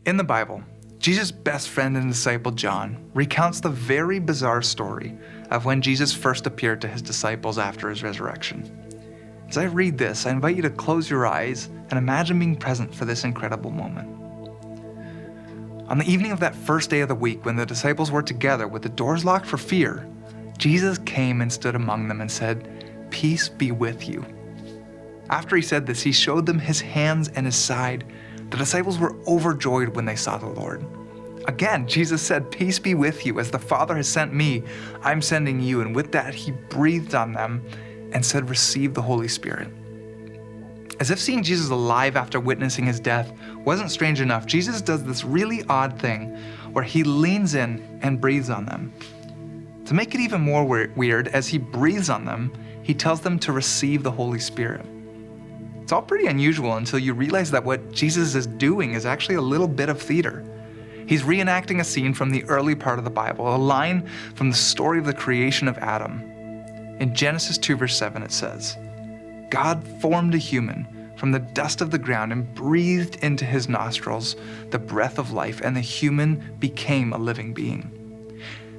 In the Bible, Jesus' best friend and disciple John recounts the very bizarre story of when Jesus first appeared to his disciples after his resurrection. As I read this, I invite you to close your eyes and imagine being present for this incredible moment. On the evening of that first day of the week, when the disciples were together with the doors locked for fear, Jesus came and stood among them and said, "Peace be with you." After he said this, he showed them his hands and his side. The disciples were overjoyed when they saw the Lord. Again, Jesus said, "Peace be with you. As the Father has sent me, I'm sending you." And with that, he breathed on them and said, "Receive the Holy Spirit." As if seeing Jesus alive after witnessing his death wasn't strange enough, Jesus does this really odd thing where he leans in and breathes on them. To make it even more weird, as he breathes on them, he tells them to receive the Holy Spirit. It's all pretty unusual until you realize that what Jesus is doing is actually a little bit of theater. He's reenacting a scene from the early part of the Bible, a line from the story of the creation of Adam. In Genesis 2 verse 7 it says, "God formed a human from the dust of the ground and breathed into his nostrils the breath of life, and the human became a living being."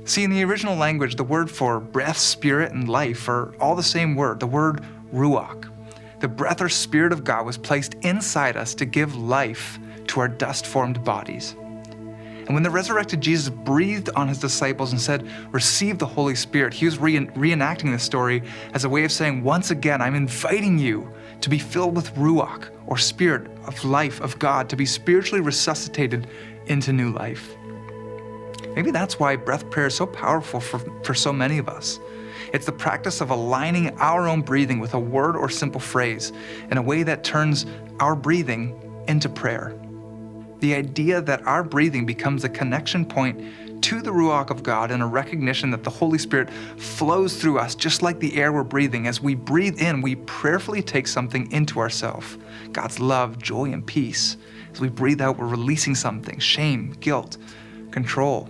See, in the original language, the word for breath, spirit, and life are all the same word, the word Ruach. The breath or spirit of God was placed inside us to give life to our dust-formed bodies. And when the resurrected Jesus breathed on his disciples and said, "Receive the Holy Spirit," he was reenacting this story as a way of saying, once again, I'm inviting you to be filled with Ruach, or spirit of life of God, to be spiritually resuscitated into new life. Maybe that's why breath prayer is so powerful for so many of us. It's the practice of aligning our own breathing with a word or simple phrase in a way that turns our breathing into prayer. The idea that our breathing becomes a connection point to the Ruach of God, and a recognition that the Holy Spirit flows through us just like the air we're breathing. As we breathe in, we prayerfully take something into ourselves, God's love, joy, and peace. As we breathe out, we're releasing something, shame, guilt, control.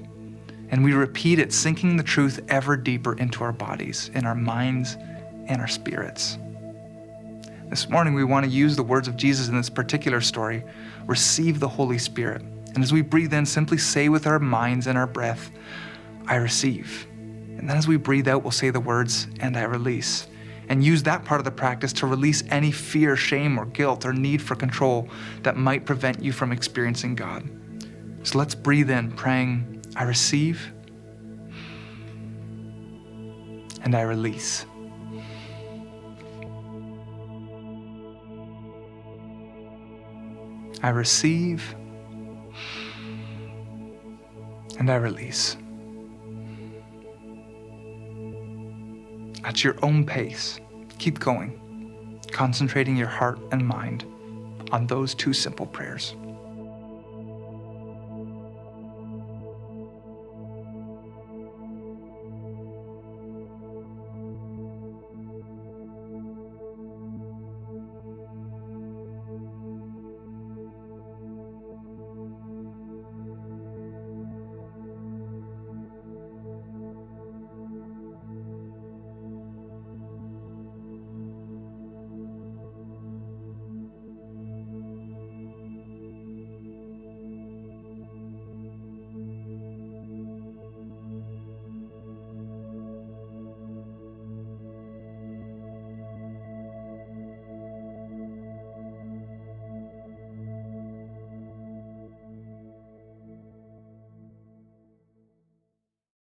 And we repeat it, sinking the truth ever deeper into our bodies, in our minds, and our spirits. This morning, we want to use the words of Jesus in this particular story, receive the Holy Spirit. And as we breathe in, simply say with our minds and our breath, I receive. And then as we breathe out, we'll say the words, and I release. And use that part of the practice to release any fear, shame, or guilt, or need for control that might prevent you from experiencing God. So let's breathe in, praying, I receive, and I release. I receive, and I release. At your own pace, keep going, concentrating your heart and mind on those two simple prayers.